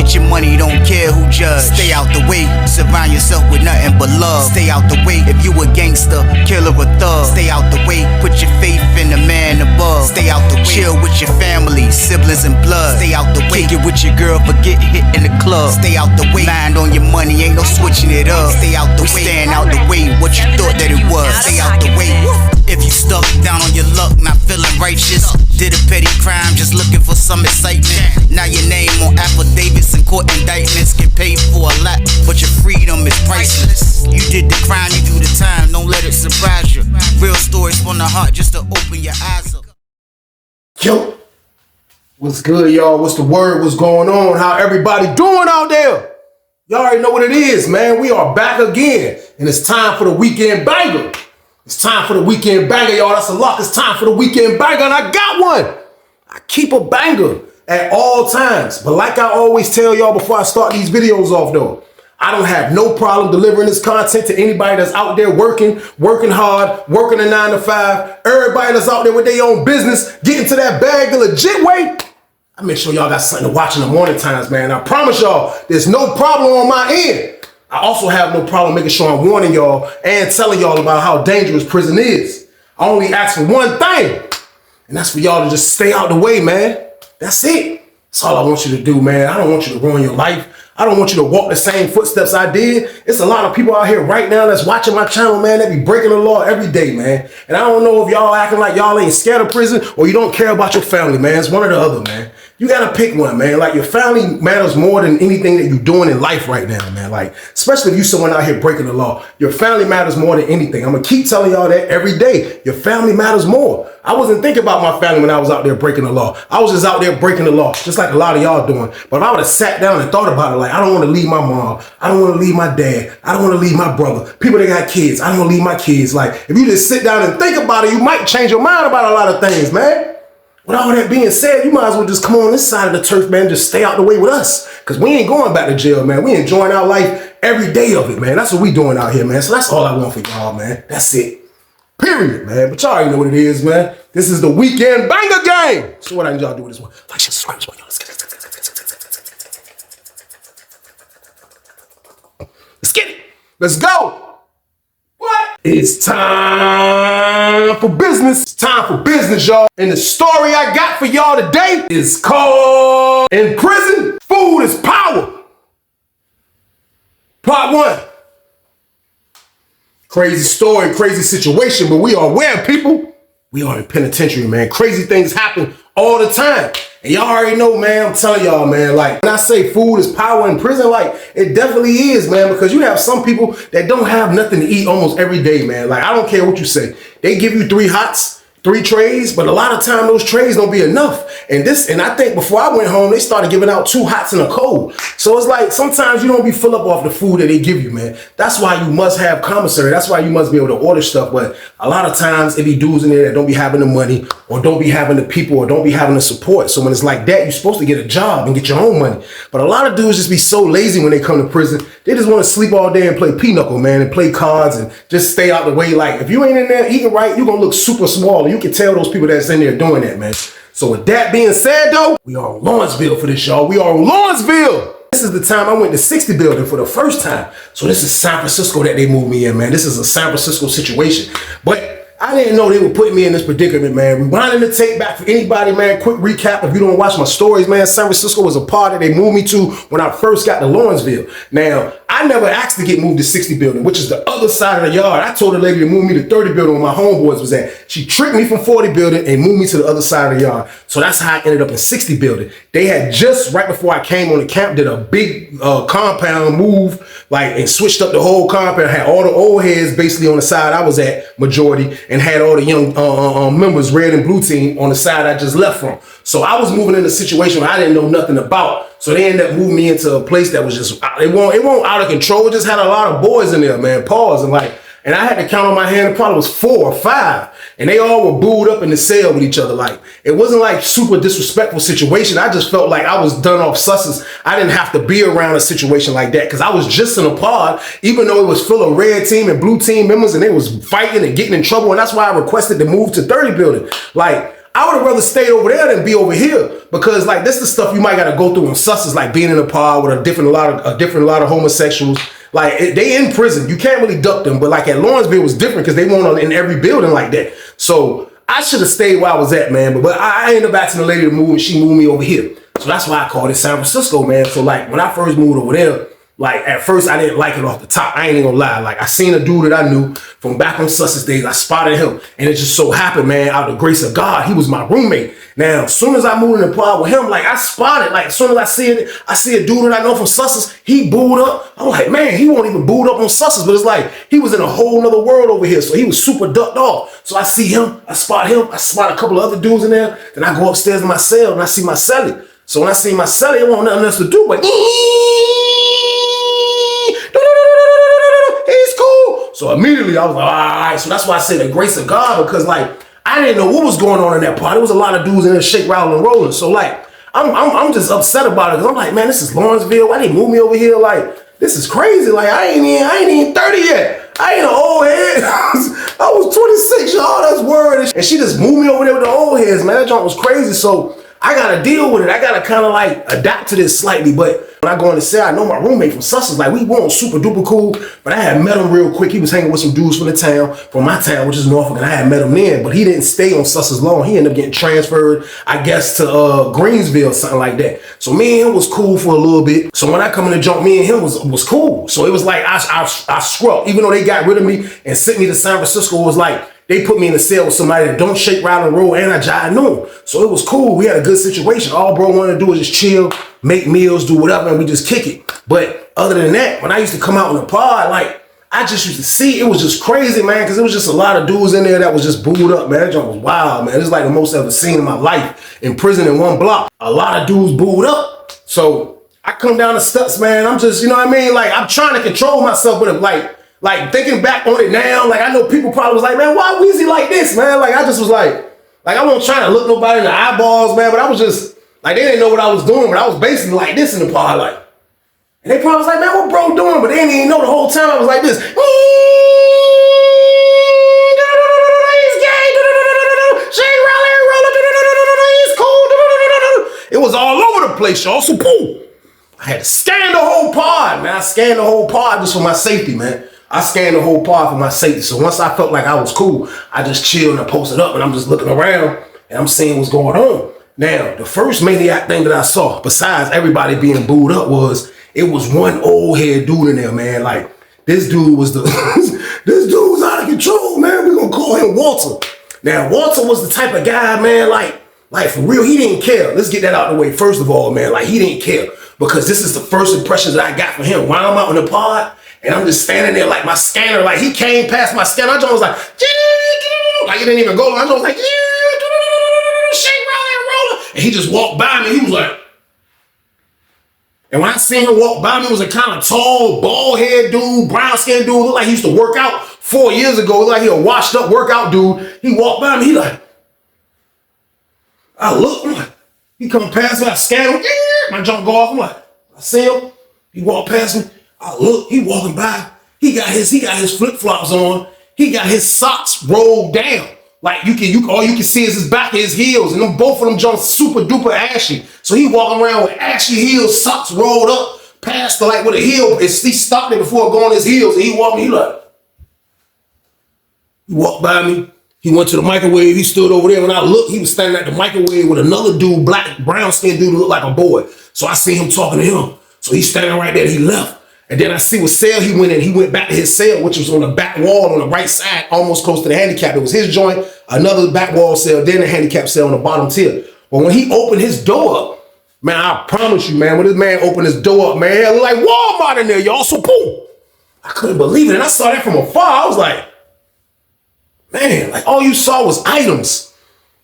Get your money, don't care who judge. Stay out the way, surround yourself with nothing but love. Stay out the way, if you a gangster, killer or thug. Stay out the way, put your faith in the man above. Stay out the way, chill with your family, siblings and blood. Stay out the way, kick it with your girl, forget hit in the club. Stay out the way, mind on your money, ain't no switching it up. Stay out the way, stand out the way, what you thought that it was. Stay out the way. If you stuck down on your luck, not feeling righteous, did a petty crime, just looking for some excitement. Now your name on affidavits and court indictments, get paid for a lot, but your freedom is priceless. You did the crime, you do the time, don't let it surprise you. Real stories from the heart, just to open your eyes up. Yo, what's good, y'all? What's the word? What's going on? How everybody doing out there? Y'all already know what it is, man. We are back again, and it's time for the weekend banger. It's time for the weekend banger, y'all. That's a lock. It's time for the weekend banger, and I got one. I keep a banger at all times. But like I always tell y'all before I start these videos off, though, I don't have no problem delivering this content to anybody that's out there working hard, working a 9 to 5. Everybody that's out there with their own business, getting to that bag the legit way. I make sure y'all got something to watch in the morning times, man. I promise y'all, there's no problem on my end. I also have no problem making sure I'm warning y'all and telling y'all about how dangerous prison is. I only ask for one thing, and that's for y'all to just stay out the way, man. That's it. That's all I want you to do, man. I don't want you to ruin your life. I don't want you to walk the same footsteps I did. It's a lot of people out here right now that's watching my channel, man, that be breaking the law every day, man. And I don't know if y'all acting like y'all ain't scared of prison or you don't care about your family, man. It's one or the other, man. You gotta pick one, man. Like, your family matters more than anything that you're doing in life right now, man. Like, especially if you someone out here breaking the law. Your family matters more than anything. I'm gonna keep telling y'all that every day. Your family matters more. I wasn't thinking about my family when I was out there breaking the law. I was just out there breaking the law, just like a lot of y'all doing. But if I would have sat down and thought about it, like, I don't want to leave my mom. I don't want to leave my dad. I don't want to leave my brother. People that got kids, I don't want to leave my kids. Like, if you just sit down and think about it, you might change your mind about a lot of things, man. With all that being said, you might as well just come on this side of the turf, man. Just stay out the way with us. Because we ain't going back to jail, man. We enjoying our life every day of it, man. That's what we doing out here, man. So that's all I want for y'all, man. That's it. Period, man. But y'all already know what it is, man. This is the weekend banger game. So what I need y'all to do with this one? Like, share, subscribe, y'all. Let's get it. Let's go. What? It's time for business. It's time for business, y'all. And the story I got for y'all today is called In Prison, Food is Power. Part 1. Crazy story, crazy situation, but we are where, people? We are in penitentiary, man. Crazy things happen all the time. And y'all already know, man, I'm telling y'all, man, like, when I say food is power in prison, like, it definitely is, man, because you have some people that don't have nothing to eat almost every day, man. Like, I don't care what you say. They give you 3 hots, 3 trays, but a lot of time those trays don't be enough. And I think before I went home, they started giving out 2 hots and a cold. So it's like, sometimes you don't be full up off the food that they give you, man. That's why you must have commissary. That's why you must be able to order stuff. But a lot of times it be dudes in there that don't be having the money, or don't be having the people, or don't be having the support. So when it's like that, you're supposed to get a job and get your own money. But a lot of dudes just be so lazy when they come to prison. They just want to sleep all day and play pinochle, man, and play cards and just stay out the way. Like, if you ain't in there eating right, you're going to look super small. And you can tell those people that's in there doing that, man. So with that being said, though, we are on Lawrenceville for this, y'all. We are on Lawrenceville. This is the time I went to 60 building for the first time. So this is San Francisco that they moved me in, man. This is a San Francisco situation. But I didn't know they were putting me in this predicament, man. Rewinding the tape back for anybody, man. Quick recap. If you don't watch my stories, man, San Francisco was a part that they moved me to when I first got to Lawrenceville. Now, I never asked to get moved to 60 building, which is the other side of the yard. I told the lady to move me to 30 building where my homeboys was at. She tricked me from 40 building and moved me to the other side of the yard. So that's how I ended up in 60 building. They had just, right before I came on the camp, did a big compound move, like, and switched up the whole compound. Had all the old heads basically on the side I was at, majority, and had all the young members, red and blue team, on the side I just left from. So I was moving in a situation where I didn't know nothing about. So they ended up moving me into a place that was just, it won't out of control. It just had a lot of boys in there, man. Pause. And I had to count on my hand, it probably was 4 or 5. And they all were booed up in the cell with each other. Like, it wasn't like super disrespectful situation. I just felt like I was done off susses. I didn't have to be around a situation like that because I was just in a pod, even though it was full of red team and blue team members and they was fighting and getting in trouble. And that's why I requested to move to 30 building. Like, I would have rather stayed over there than be over here, because like this is the stuff you might got to go through in Sussex, like being in a pod with a lot of homosexuals. Like they in prison, you can't really duck them. But like at Lawrenceville was different because they weren't in every building like that. So I should have stayed where I was at, man. But I ended up asking the lady to move, and she moved me over here. So that's why I called it San Francisco, man. So like when I first moved over there, like at first I didn't like it off the top. I ain't even gonna lie. Like I seen a dude that I knew from back on Sussex days. I spotted him, and it just so happened, man, out of the grace of God, he was my roommate. Now, as soon as I moved in the pod with him, like I spotted, like as soon as I see a dude that I know from Sussex, he booed up. I'm like, man, he won't even booed up on Sussex, but it's like he was in a whole nother world over here. So he was super ducked off. So I see him, I spot a couple of other dudes in there. Then I go upstairs to my cell and I see my cellie. So when I see my cellie, it won't nothing else to do but he's cool. So immediately I was like, all right. So that's why I say the grace of God, because like I didn't know what was going on in that part. There was a lot of dudes in there shake, rattle, and rolling. So like I'm just upset about it, because I'm like, man, this is Lawrenceville. Why they move me over here? Like this is crazy. Like I ain't even 30 yet. I ain't an old head. I was 26, y'all. That's word. And she just moved me over there with the old heads, man. That joint was crazy. So I gotta deal with it. I gotta kind of like adapt to this slightly. But when I go in the cell, I know my roommate from Sussex. Like we weren't super duper cool, but I had met him real quick. He was hanging with some dudes from the town, from my town, which is Norfolk, and I had met him then. But he didn't stay on Sussex long. He ended up getting transferred, I guess, to Greensville, something like that. So me and him was cool for a little bit. So when I come in the jump, me and him was cool. So it was like I scrubbed. Even though they got rid of me and sent me to San Francisco, it was like they put me in a cell with somebody that don't shake, rattle, and roll, and I knew him. So it was cool. We had a good situation. All bro wanted to do was just chill, make meals, do whatever, and we just kick it. But other than that, when I used to come out in the pod, like, I just used to see, it was just crazy, man, because it was just a lot of dudes in there that was just booed up, man. That joint was wild, man. It's like the most I've ever seen in my life. In prison in one block, a lot of dudes booed up. So I come down the steps, man. I'm just, you know what I mean? Like, I'm trying to control myself, but like thinking back on it now, like I know people probably was like, man, why Weezy like this, man? Like I just was like I wasn't trying to look nobody in the eyeballs, man, but I was just, like they didn't know what I was doing, but I was basically like this in the pod, like. And they probably was like, man, what bro doing? But they didn't even know the whole time I was like this. He's gay, he's cool, it was all over the place, y'all, so boom. I had to scan the whole pod, man. I scanned the whole pod just for my safety, man. I scanned the whole pod for my safety. So once I felt like I was cool, I just chilled and I posted up and I'm just looking around and I'm seeing what's going on. Now, the first maniac thing that I saw, besides everybody being booed up, was it was one old head dude in there, man. Like, this dude was this dude was out of control, man. We're gonna call him Walter. Now, Walter was the type of guy, man, like for real, he didn't care. Let's get that out of the way. First of all, man, like he didn't care, because this is the first impressions that I got from him. While I'm out in the pod, and I'm just standing there like my scanner, like he came past my scanner. I was like, like it didn't even go. I was like, shake, roll, and he just walked by me. He was like, and when I seen him walk by me, it was a kind of tall, bald head dude, brown skinned dude. Looked like he used to work out 4 years ago. Looked like he a washed up workout dude. He walked by me. He like, I look, I'm like, he come past me. I scan him. My jump go off. I'm like, I see him. He walked past me. I look, he walking by. He got his flip-flops on. He got his socks rolled down. Like all you can see is his back of his heels. And both of them jumps super duper ashy. So he walking around with ashy heels, socks rolled up, past like with a heel. He stopped it before going his heels. And he walked by me. He went to the microwave. He stood over there. When I looked, he was standing at the microwave with another dude, black, brown-skinned dude who looked like a boy. So I see him talking to him. So he's standing right there. He left. And then I see what cell he went in. He went back to his cell, which was on the back wall on the right side, almost close to the handicap. It was his joint, another back wall cell, then the handicap cell on the bottom tier. But when he opened his door up, man, I promise you, man, when this man opened his door up, man, it looked like Walmart in there, y'all. So boom. I couldn't believe it. And I saw that from afar. I was like, man, like all you saw was items,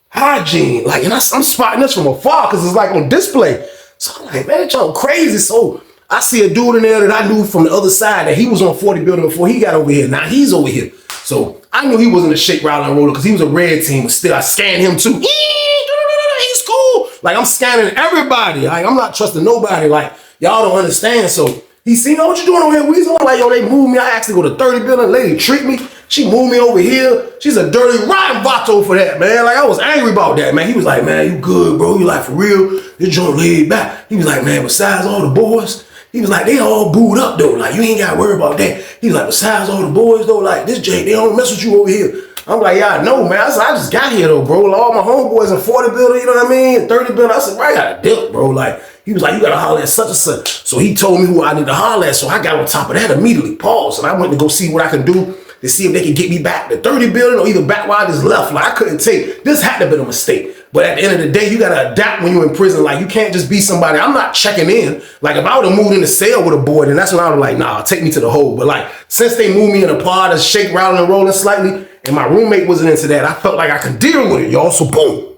hygiene. Like, and I'm spotting this from afar because it's like on display. So I'm like, man, it's all crazy. So I see a dude in there that I knew from the other side that he was on 40 building before he got over here. Now he's over here. So I knew he wasn't a shake, rattle, and roller because he was a red team, but still I scanned him too. He's cool. Like I'm scanning everybody. Like I'm not trusting nobody. Like y'all don't understand. So he seen, oh, what you doing over here, Weezy? I'm like, yo, they moved me. I actually go to 30 building. Lady treat me. She moved me over here. She's a dirty rotten vato for that, man. Like, I was angry about that, man. He was like, man, you good, bro. You like, for real? This joint laid back. He was like, man, besides all the boys, he was like, they all booed up, though. Like, you ain't got to worry about that. He was like, besides all the boys, though, like, this Jake, they don't mess with you over here. I'm like, yeah, I know, man. I said, I just got here, though, bro. Like, all my homeboys in 40 building, you know what I mean? 30 building. I said, bro, I got a deal, bro. Like, he was like, you got to holler at such and such. So he told me who I need to holler at. So I got on top of that immediately, paused. And I went to go see what I can do to see if they can get me back to 30 building or either back where I just left. Like, I couldn't take, this had to have been a mistake. But at the end of the day, you got to adapt when you're in prison. Like, you can't just be somebody. I'm not checking in. Like, if I would have moved in the cell with a boy, then that's when I was like, nah, take me to the hole. But like, since they moved me in a pod and shake, rattling, and rolling slightly, and my roommate wasn't into that, I felt like I could deal with it, y'all. So boom.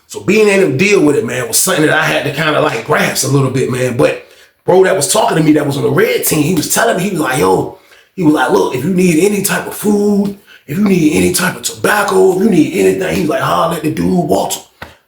So being able to deal with it, man, was something that I had to kind of like grasp a little bit, man. But bro that was talking to me that was on the red team, he was telling me, he was like, yo, he was like, look, if you need any type of food, if you need any type of tobacco, if you need anything, he was like, holler at the dude, Walter.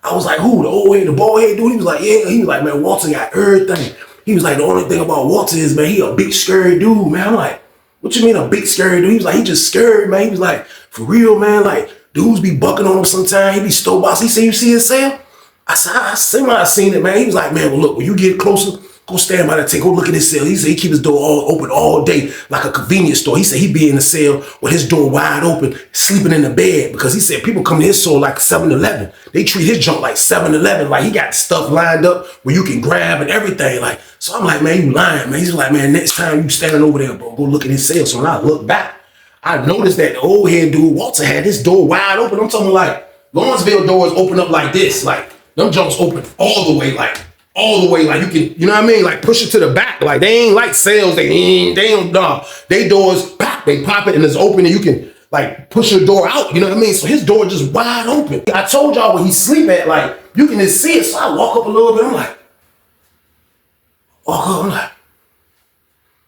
I was like, who, the old head, the bald head dude? He was like, yeah. He was like, man, Walter got everything. He was like, the only thing about Walter is, man, he a big scary dude, man. I'm like, what you mean a big scary dude? He was like, he just scary, man. He was like, for real, man, like, dudes be bucking on him sometimes. He be stole box. He said, you see his cell? I said, I seen it, man. He was like, man, well, look, when you get closer, go stand by the tank, go look at his cell. He said he keep his door all open all day, like a convenience store. He said he be in the cell with his door wide open, sleeping in the bed, because he said people come to his cell like 7-Eleven. They treat his junk like 7-Eleven, like he got stuff lined up where you can grab and everything. Like, so I'm like, man, you lying, man. He's like, man, next time you standing over there, bro, go look at his cell. So when I look back, I noticed that the old head dude, Walter, had his door wide open. I'm talking like Lawrenceville doors open up like this, like them junks open all the way, like you can, you know what I mean? Like push it to the back. Like they ain't like cells. They don't, nah. They doors, pop, they pop it and it's open and you can like push your door out. You know what I mean? So his door just wide open. I told y'all where he sleep at, like you can just see it. So I walk up a little bit. I'm like,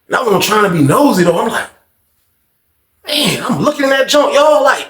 and I wasn't trying to be nosy though. I'm like, man, I'm looking at that junk, y'all. Like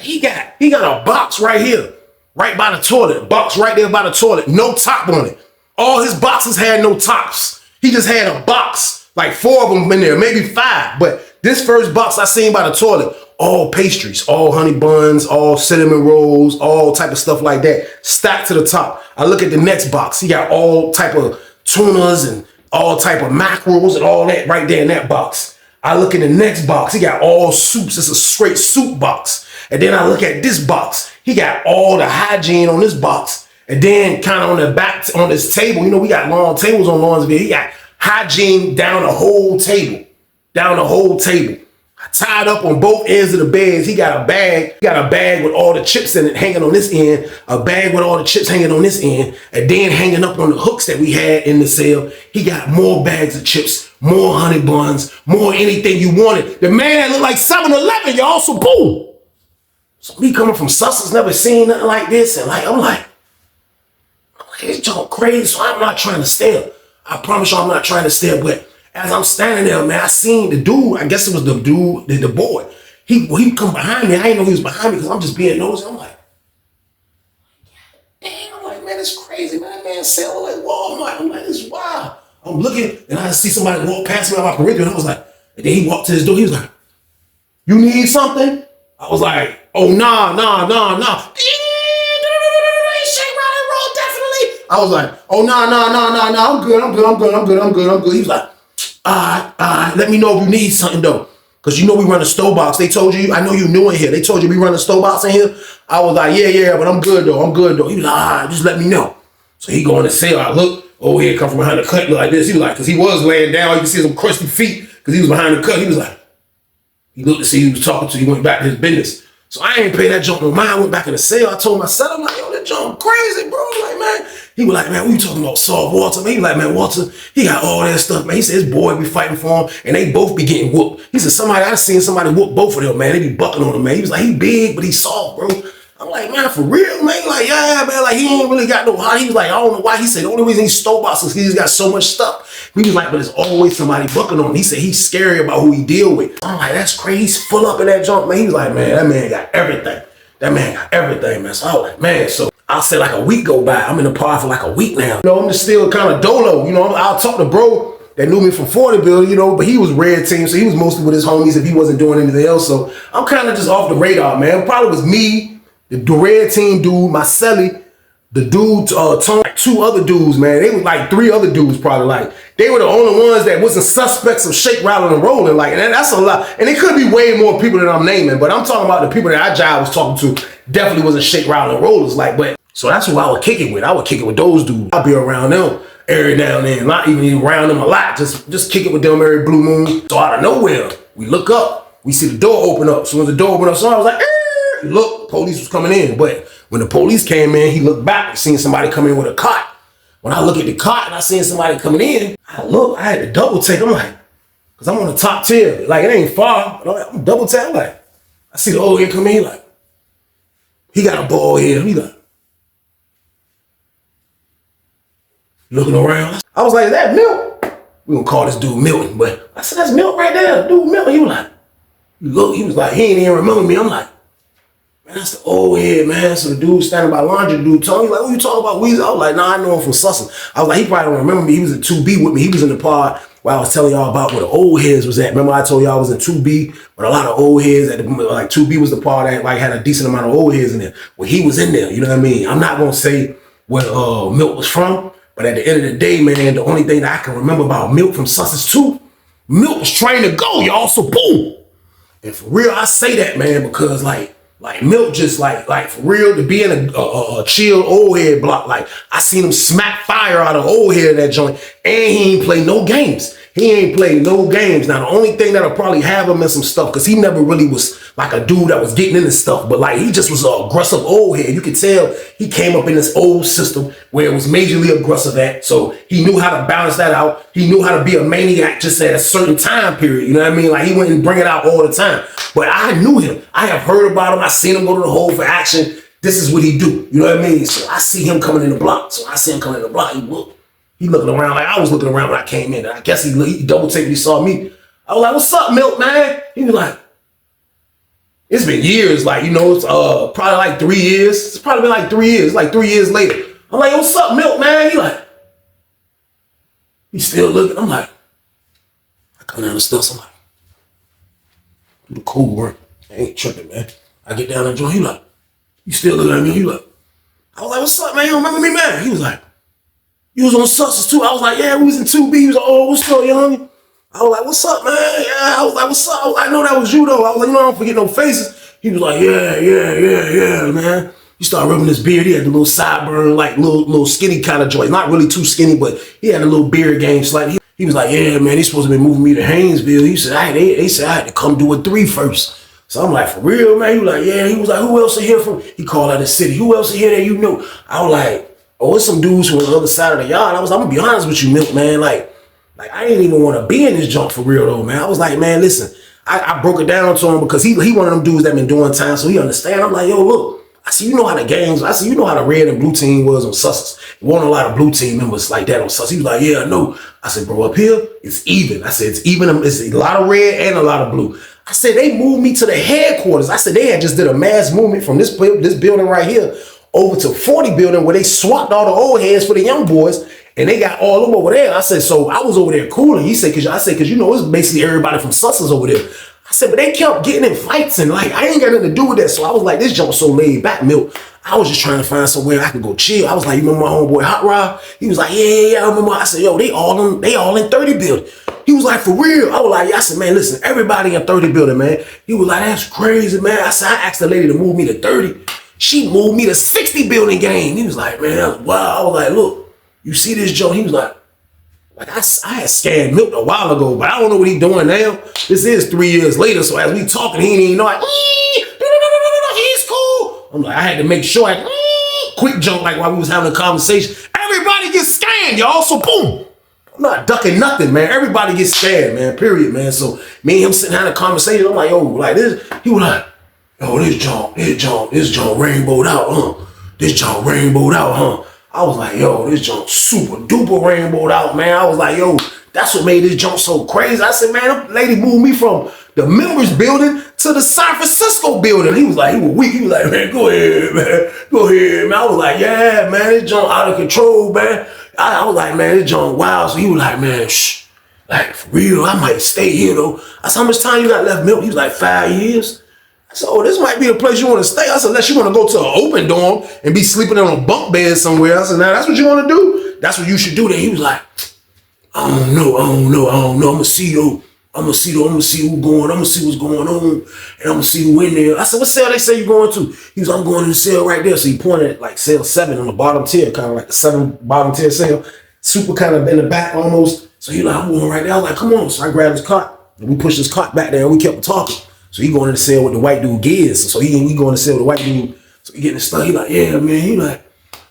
he got a box right here, right by the toilet. Box right there by the toilet, no top on it. All his boxes had no tops. He just had a box, like 4 of them in there, maybe 5. But this first box I seen by the toilet, all pastries, all honey buns, all cinnamon rolls, all type of stuff like that, stacked to the top. I look at the next box. He got all type of tunas and all type of mackerels and all that right there in that box. I look at the next box. He got all soups. It's a straight soup box. And then I look at this box. He got all the hygiene on this box. And then kind of on the back, on this table, you know, we got long tables on Lawrenceville. He got hygiene down the whole table. Down the whole table. Tied up on both ends of the beds. He got a bag. He got a bag with all the chips in it hanging on this end. A bag with all the chips hanging on this end. And then hanging up on the hooks that we had in the cell, he got more bags of chips, more honey buns, more anything you wanted. The man looked like 7-Eleven, y'all, so boom. So me coming from Sussex, never seen nothing like this. And like, I'm like, it's junk crazy, so I'm not trying to stare. I promise you I'm not trying to stare, but as I'm standing there, man, I seen the dude, I guess it was the dude, the boy. He come behind me. I didn't know he was behind me because I'm just being nosy. I'm like, damn, I'm like, man, it's crazy, man. That man sell like Walmart. I'm like, it's wild. I'm looking and I see somebody walk past me on my perimeter and I was like, and then he walked to his door. He was like, you need something? I was like, oh, nah. I was like, oh, nah, I'm good. He was like, let me know if you need something though. Cause you know we run a store box. They told you, I know you new in here. They told you we run a store box in here. I was like, yeah, but I'm good though. He was like, just let me know. So he go in the cell. I look, here come from behind the cut like this. He was like, cause he was laying down. You can see some crusty feet cause he was behind the cut. He was like, he looked to see who he was talking to. He went back to his business. So I ain't pay that junk no mind. I went back in the cell. I told myself, I'm like, yo, that junk crazy, bro. I'm like, man. He was like, man, what you talking about? Soft Walter? Man, he was like, man, Walter, he got all that stuff, man. He said his boy be fighting for him, and they both be getting whooped. He said, I seen somebody whoop both of them, man. They be bucking on him, man. He was like, he big, but he soft, bro. I'm like, man, for real, man? Like, yeah, man. Like, he ain't really got no heart. He was like, I don't know why. He said, the only reason he stole boxes is he's got so much stuff. He was like, but there's always somebody bucking on him. He said he's scary about who he deal with. I'm like, that's crazy. He's full up in that junk, man. He was like, man, that man got everything. That man got everything, man. So I was like, man, so I'll say like a week go by. I'm in the pod for like a week now. You know, I'm just still kind of dolo. You know, I'll talk to bro that knew me from 40 building, you know, but he was red team, so he was mostly with his homies if he wasn't doing anything else. So I'm kind of just off the radar, man. Probably was me, the red team dude, my celly, the dude, Tony, like 2 other dudes, man. They were like 3 other dudes, probably like. They were the only ones that wasn't suspects of shake, rattling, and rolling. Like, and that's a lot. And it could be way more people than I'm naming, but I'm talking about the people that I was talking to definitely wasn't shake, rattling, and rollers. Like, but so that's who I would kick it with. I would kick it with those dudes. I'd be around them every now and then, not even around them a lot. Just kick it with them every blue moon. So out of nowhere, we look up, we see the door open up. So when the door opened up, so I was like, look, police was coming in. But when the police came in, he looked back, seen somebody come in with a cot. When I look at the cot and I seen somebody coming in, I had to double take. I'm like, cause I'm on the top tier. Like, it ain't far. But I'm double take. Like, I see the old head come in, like, he got a bald head. He like, looking around. I was like, is that Milton? We gonna call this dude Milton, but I said, that's Milton right there. Dude, Milton. He was like, look, he was like, he ain't even remember me. I'm like, man, that's the old head, man. So the dude standing by laundry, the dude told me, like, what you talking about, Weezy? I was like, nah, I know him from Sussex. I was like, he probably don't remember me. He was in 2B with me. He was in the pod where I was telling y'all about where the old heads was at. Remember I told y'all I was in 2B, but a lot of old heads, like 2B was the pod that like had a decent amount of old heads in there. Well, he was in there, you know what I mean? I'm not gonna say where Milt was from, but at the end of the day, man, the only thing that I can remember about Milt from Sussex too, Milt was trained to go, y'all, so boom. And for real, I say that, man, because like Milt just like for real, to be in a chill old head block, like I seen him smack fire out of old head in that joint, and he ain't play no games. He ain't played no games. Now, the only thing that'll probably have him in some stuff, because he never really was like a dude that was getting into stuff, but like he just was an aggressive old head. You could tell he came up in this old system where it was majorly aggressive at, so he knew how to balance that out. He knew how to be a maniac just at a certain time period, you know what I mean? Like he wouldn't bring it out all the time. But I knew him. I have heard about him. I seen him go to the hole for action. This is what he do, you know what I mean? So I see him coming in the block. He looking around like I was looking around when I came in. And I guess he double take when he saw me. I was like, what's up, Milt, man? He was like, it's been years. Like, you know, it's probably like 3 years. It's probably been like 3 years. It's like 3 years later. I'm like, what's up, Milt, man? He like, he's still looking. I'm like, I come down the steps. I'm like, do the cool work. I ain't tripping, man. I get down the joint. He like, you still looking at me? He like, I was like, what's up, man? You don't remember me, man? He was like, you was on Sussex too. I was like, yeah, we was in 2B. He was like, oh, what's up, young? I was like, what's up, man? Yeah, I was like, what's up? I was like, I know that was you, though. I was like, you know, I don't forget no faces. He was like, yeah, man. He started rubbing his beard. He had the little sideburn, like little skinny kind of joint. Not really too skinny, but he had a little beard game slightly. He was like, yeah, man, they supposed to be moving me to Haynesville. He said, they said I had to come do a 3 first. So I'm like, for real, man? He was like, yeah. He was like, who else in here from? He called out the city. Who else in here that you know? I was like, oh, it's some dudes from the other side of the yard. I'm gonna be honest with you, Milk, man. Like I didn't even want to be in this junk for real though, man. I was like, man, listen, I broke it down to him because he one of them dudes that been doing time, so he understand. I'm like, yo, look, I see you know how the gangs, I see you know how the red and blue team was on Sussex. There wasn't a lot of blue team members like that on Sussex. He was like, yeah, I know. I said, bro, up here, it's even. I said, it's even. It's a lot of red and a lot of blue. I said, they moved me to the headquarters. I said, they had just did a mass movement from this building right here over to 40 building where they swapped all the old heads for the young boys, and they got all of them over there. I said, so I was over there cooling. He said, cause you know, it's basically everybody from Sussex over there. I said, but they kept getting in fights and like, I ain't got nothing to do with that. So I was like, this junk so laid back, Milk. I was just trying to find somewhere I could go chill. I was like, you remember my homeboy Hot Rod? He was like, yeah, I remember. I said, yo, they all in 30 building. He was like, for real? I was like, yeah. I said, man, listen, everybody in 30 building, man. He was like, that's crazy, man. I said, I asked the lady to move me to 30. She moved me to 60 building game. He was like, man, that was wild. I was like, look, you see this joint? He was like I had scanned Milton a while ago, but I don't know what he's doing now. This is 3 years later, so as we talking, he ain't even know, like, he's cool. I'm like, I had to make sure, quick jump, like while we was having a conversation. Everybody gets scanned, y'all, so boom. I'm not ducking nothing, man. Everybody gets scanned, man, period, man. So me and him sitting having a conversation, I'm like, yo, like this. He was like, yo, this junk rainbowed out, huh? This junk rainbowed out, huh? I was like, yo, this junk super duper rainbowed out, man. I was like, yo, that's what made this junk so crazy. I said, man, that lady moved me from the members building to the San Francisco building. He was like, he was weak. He was like, man, go ahead, man. Go ahead, man. I was like, yeah, man, this junk out of control, man. I was like, man, this junk wild. So he was like, man, shh. Like, for real, I might stay here, though. I said, how much time you got left, Milton? He was like, 5 years. I said, oh, this might be a place you want to stay. I said, unless you want to go to an open dorm and be sleeping on a bunk bed somewhere. I said, now, that's what you want to do? That's what you should do. Then he was like, I don't know. I'm gonna see you. I'm gonna see who's going. I'm gonna see what's going on, and I'm gonna see who in there. I said, what cell they say you going to? He was, I'm going in the cell right there. So he pointed at like cell 7 on the bottom tier, kind of like the 7 bottom tier cell, super kind of in the back almost. So he like, I'm going right there. I was like, come on. So I grabbed his cot and we pushed his cot back there and we kept talking. So he going in the cell with the white dude Giz. So we going in the cell with the white dude. So he getting the stuff. He like, yeah, man. He like,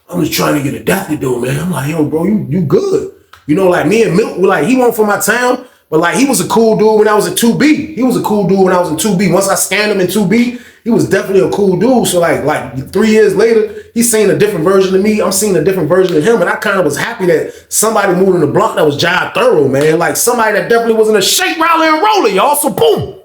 I'm just trying to get adapted though, man. I'm like, yo, bro, you good. You know, like me and Milton, like he went from my town, but like he was a cool dude when I was in 2B. He was a cool dude when I was in 2B. Once I scanned him in 2B, he was definitely a cool dude. So like 3 years later, he's seeing a different version of me. I'm seeing a different version of him. And I kind of was happy that somebody moved in the block that was Jive Thorough, man. Like somebody that definitely wasn't a shake, roller, and roller, y'all. So boom.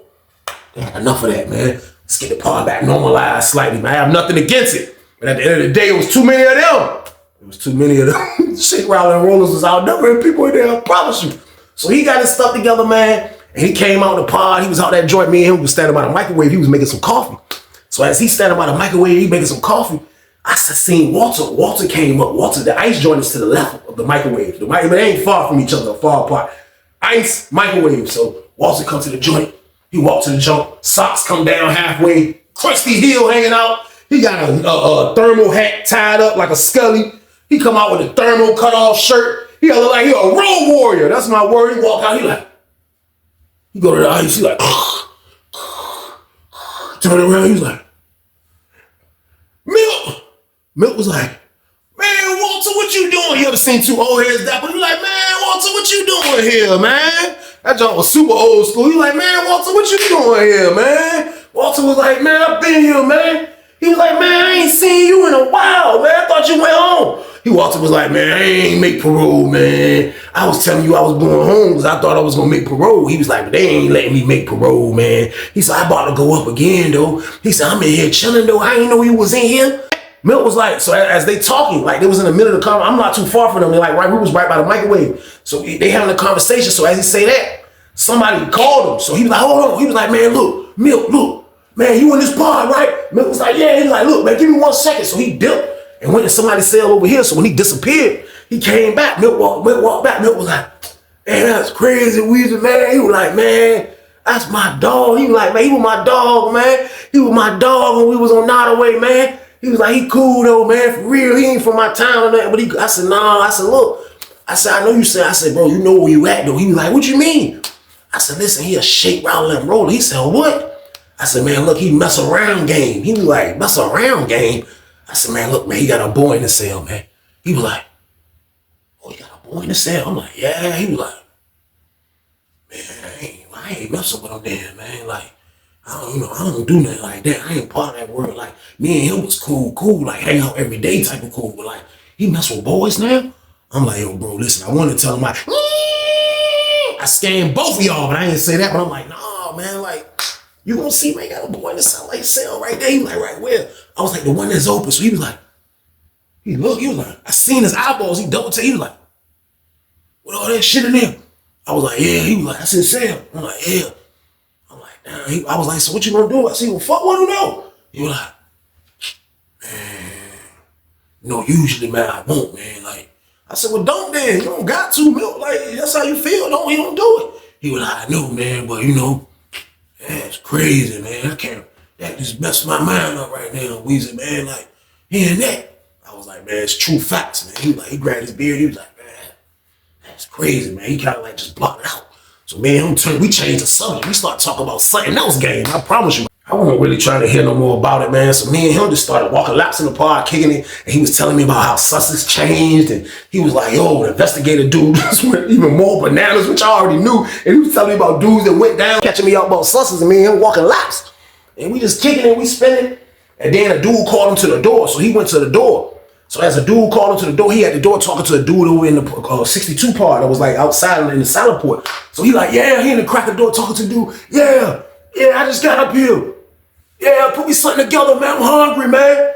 Enough of that, man. Let's get the pod back normalized slightly, man. I have nothing against it. But at the end of the day, it was too many of them. It was too many of them. Shake, roller, and rollers was outnumbering people in there, I promise you. So he got his stuff together, man. And he came out in the pod. He was out that joint. Me and him was standing by the microwave. He was making some coffee. So as he standing by the microwave, he making some coffee. I seen Walter. Walter came up. Walter, the ice joint is to the left of the microwave. But they ain't far from each other, far apart. Ice, microwave. So Walter comes to the joint. He walked to the joint. Socks come down halfway. Crusty heel hanging out. He got a thermal hat tied up like a scully. He come out with a thermal cut off shirt. He look like he a road warrior. That's my word. He walk out. He go to the ice. He like, turn around. He was like, Milt was like, man, Walter, what you doing? You ever seen two old heads that? But he like, man, Walter, what you doing here, man? That joint was super old school. He like, man, Walter, what you doing here, man? Walter was like, man, I've been here, man. He was like, man, I ain't seen you in a while, man. I thought you went home. Walter was like, man, I ain't make parole, man. I was telling you I was going home because I thought I was going to make parole. He was like, but they ain't letting me make parole, man. He said, I about to go up again, though. He said, I'm in here chilling, though. I ain't know you was in here. Milt was like, so as they talking, like they was in the middle of the conversation. I'm not too far from them. They're like, right, we was right by the microwave. So they having a conversation. So as he say that, somebody called him. So he was like, hold on. He was like, man, look, Milt, look. Man, you in this pod, right? Milt was like, yeah. He was like, look, man, give me 1 second. So he dipped and went to somebody's cell over here. So when he disappeared, he came back. Milt walked back. Milt was like, man, that's crazy, Weezy, man. He was like, man, that's my dog. He was like, man, he was my dog, man. He was my dog when we was on Nottaway, man. He was like, he cool though, man, for real. He ain't from my town or nothing. But I said, nah. I said, look. I said, I know you said. I said, bro, you know where you at though. He was like, what you mean? I said, listen, he a shake, roller, and roller. He said, what? I said, man, look, he mess around game. He was like, mess around game. I said, man, look, man, he got a boy in the cell, man. He was like, oh, he got a boy in the cell? I'm like, yeah. He was like, man, I ain't messing with him there, man. Like, I don't do nothing like that. I ain't part of that world. Like, me and him was cool, like hang out every day type of cool. But like, he mess with boys now? I'm like, yo, bro, listen, I wanted to tell him like, I scanned both of y'all, but I didn't say that. But I'm like, nah, man, like, you gonna see, man, got a boy in the cell right there. He was like, right where? I was like, the one that's open. So he was like, he was like, I seen his eyeballs. He double take. He was like, what all that shit in there? I was like, yeah. He was like, that's his cell. I'm like, yeah. I'm like, damn. I was like, so what you gonna do? I said, well, fuck what do know? He was like, man, usually, man, I won't, man. Like, I said, well, don't then. You don't got to, Milk. Like, that's how you feel. You don't do it. He was like, I know, man, but that's crazy, man. That just messed my mind up right now, Weezy, man. Like, hearing that. I was like, man, it's true facts, man. He was like, he grabbed his beard. He was like, man, that's crazy, man. He kind of like just blocked it out. So, man, we changed the subject. We start talking about something else game. I promise you. I wasn't really trying to hear no more about it, man. So me and him just started walking laps in the park, kicking it. And he was telling me about how Sussex changed. And he was like, yo, the investigator dude just went even more bananas, which I already knew. And he was telling me about dudes that went down, catching me out about Sussex, and me and him walking laps. And we just kicking it, we spinning. And then a dude called him to the door. So he went to the door. So as a dude called him to the door, he had the door talking to a dude over in the 62 part that was like outside in the salad port. So he like, yeah, he in the crack of the door talking to the dude. Yeah, I just got up here. Yeah, put me something together, man. I'm hungry, man.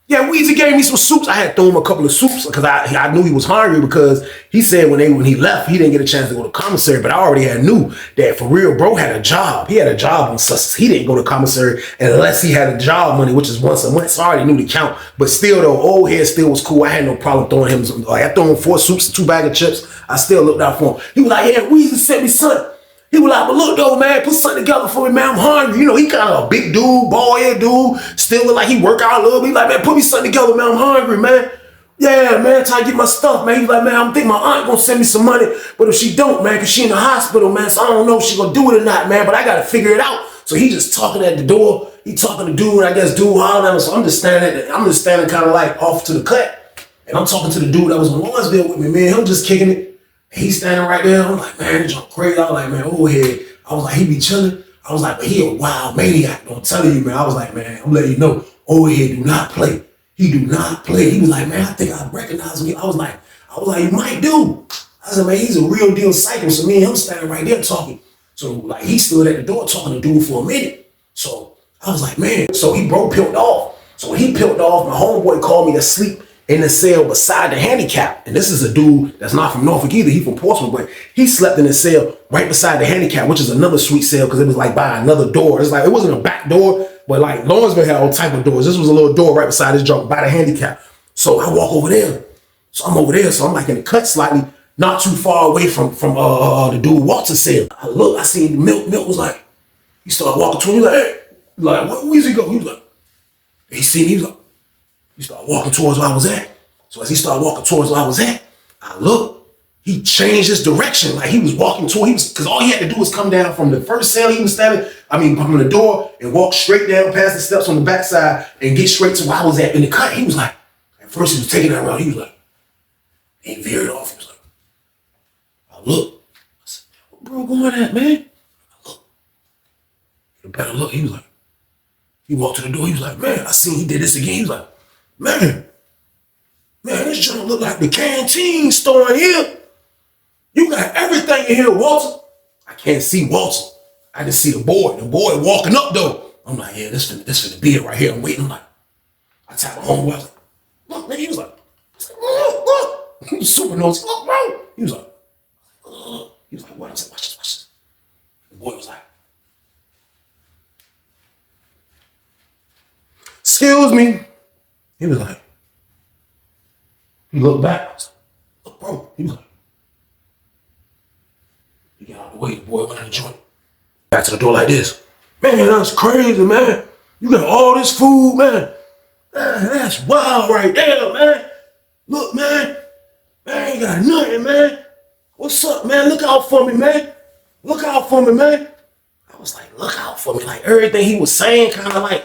Yeah, Weezy gave me some soups. I had thrown him a couple of soups because I knew he was hungry because he said when he left, he didn't get a chance to go to commissary. But I already knew that for real, bro had a job. He had a job on Sussex. He didn't go to commissary unless he had a job money, which is once a month. So I already knew the count. But still, though, old head still was cool. I had no problem throwing him. Like I threw him 4 soups and 2 bags of chips. I still looked out for him. He was like, yeah, Weezy sent me son. He was like, but look though, man, put something together for me, man. I'm hungry. You know, he kind of a big dude, bald head dude. Still look like he work out a little bit. He like, man, put me something together, man. I'm hungry, man. Yeah, man, try to get my stuff, man. He's like, man, I'm thinking my aunt gonna send me some money. But if she don't, man, cause she in the hospital, man, so I don't know if she gonna do it or not, man. But I gotta figure it out. So he just talking at the door. He talking to dude, I guess dude hollering at him. So I'm just standing kind of like off to the cut. And I'm talking to the dude that was in Lawrenceville with me, man. I'm just kicking it. And he's standing right there. I'm like, man, this junk crazy. I was like, man, overhead. I was like, he be chilling. I was like, but he a wild maniac. I'm telling you, man. I was like, man, I'm letting you know, overhead do not play. He do not play. He was like, man, I think I recognize me. I was like, you might do. I said, man, he's a real deal psycho. So me and him standing right there talking. So like he stood at the door talking to dude for a minute. So I was like, man. So he peeled off. So when he peeled off, my homeboy called me to sleep in the cell beside the handicap. And this is a dude that's not from Norfolk either. He from Portsmouth, but he slept in the cell right beside the handicap, which is another sweet cell because it was like by another door. It's like, it wasn't a back door, but like Lawrenceville had all type of doors. This was a little door right beside his junk by the handicap. So I walk over there. So I'm over there. So I'm like in the cut slightly, not too far away from the dude Walter's cell. I look, I seen Milton was like, he started walking to me. He was like, hey, like, where's he go? He was like, he seen me, he was like, he started walking towards where I was at. So as he started walking towards where I was at, I looked, he changed his direction. Like he was walking towards, because all he had to do was come down from the first cell he was standing, from the door and walk straight down past the steps on the backside and get straight to where I was at in the cut. He was like, at first he was taking that route. He was like, he veered off. He was like, I looked. I said, what bro going at, man? I looked. You better look. He was like, he walked to the door. He was like, man, I seen he did this again. He was like, man, this joint look like the canteen store in here. You got everything in here, Walter. I can't see Walter. I just see the boy. The boy walking up though. I'm like, yeah, this finna be it right here. I'm waiting. I'm like, I tapped my homeboy. I was like, look, man. He was like, look. He was super nosy. Look, bro. He was like, he was like, what? I was like, watch this. The boy was like, excuse me. He was like, he looked back. I was like, look, bro. He was like, he got out of the way. The boy went in the joint. Back to the door like this. Man, that's crazy, man. You got all this food, man. That's wild right there, man. Look, man. Man, I ain't got nothing, man. What's up, man? Look out for me, man. Look out for me, man. I was like, look out for me. Like everything he was saying kind of like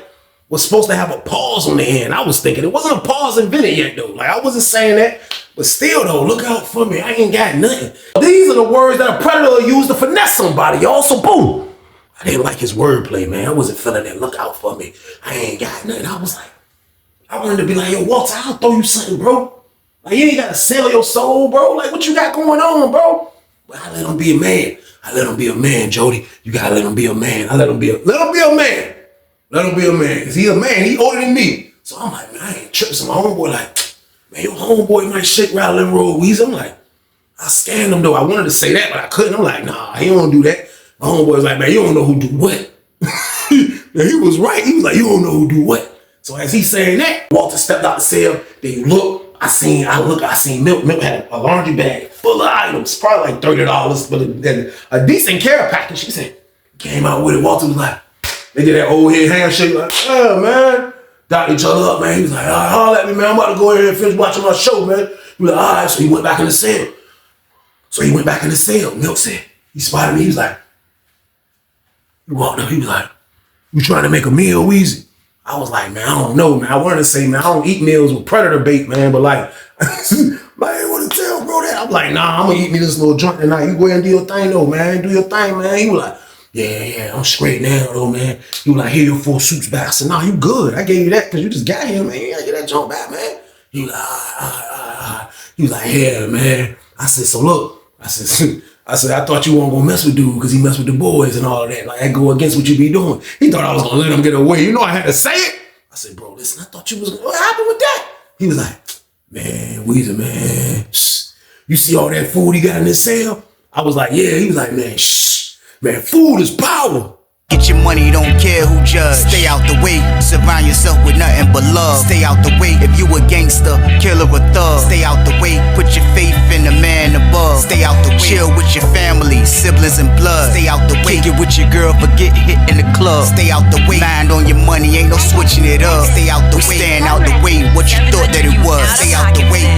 was supposed to have a pause on the end. I was thinking it wasn't a pause invented yet though. Like I wasn't saying that, but still though, look out for me. I ain't got nothing. These are the words that a predator will use to finesse somebody, y'all. So boom. I didn't like his wordplay, man. I wasn't feeling that. Look out for me. I ain't got nothing. I was like, I wanted to be like, yo, Walter, I'll throw you something, bro. Like you ain't gotta sell your soul, bro. Like what you got going on, bro? But I let him be a man. I let him be a man, Jody. You gotta let him be a man. I let him be a man. Let him be a man. Cause he a man. He older than me. So I'm like, man, I ain't tripping. So my homeboy like, man, your homeboy might shake, rattle, and roll, Weezy. I'm like, I scanned him though. I wanted to say that, but I couldn't. I'm like, nah, he don't do that. My homeboy was like, man, you don't know who do what. And he was right. He was like, you don't know who do what. So as he's saying that, Walter stepped out the cell. Then you look, I seen Milton. Milton had a laundry bag full of items, probably like $30, but a decent care package. He said, came out with it. Walter was like, they did that old head handshake, like, yeah, man. Docked each other up, man. He was like, all right, holler at me, man. I'm about to go in here and finish watching my show, man. He was like, all right. So he went back in the cell. Milk said, he spotted me. He was like, he walked up. He was like, you trying to make a meal, Weezy? I was like, man, I don't know, man. I wanted to say, man, I don't eat meals with predator bait, man. But like, I didn't want to tell bro that. I'm like, nah, I'm going to eat me this little joint tonight. You go ahead and do your thing, though, man. Do your thing, man. He was like, yeah, I'm straight now, though, man. He was like, here, your 4 suits back. I said, nah, you good. I gave you that because you just got here, man. You got to get that joint back, man. He was like, He was like, yeah, man. I said, so look. I said, I thought you weren't going to mess with dude because he messed with the boys and all of that. Like, that go against what you be doing. He thought I was going to let him get away. You know I had to say it. I said, bro, listen, I thought you was, what happened with that? He was like, man, Weezy, man, shh. You see all that food he got in his cell? I was like, yeah. He was like, man, shh. Man, food is power. Get your money, don't care who judge. Stay out the way, surround yourself with nothing but love. Stay out the way if you a gangster, killer or thug. Stay out the way, put your faith in the man above. Stay out the way, chill with your family, siblings and blood. Stay out the way, kick it with your girl, forget hit in the club. Stay out the way, mind on your money, ain't no switching it up. Stay out the way, stand out the way, what you thought that it was. Stay out the way.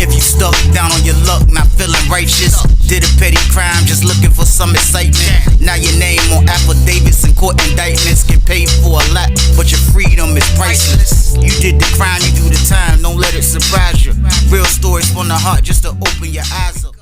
If you stuck down on your luck, not feeling righteous, did a petty crime, just looking for some excitement. Now your name on affidavits and court indictments, get paid for a lot, but your freedom is priceless. You did the crime, you do the time, don't let it surprise you. Real stories from the heart, just to open your eyes up.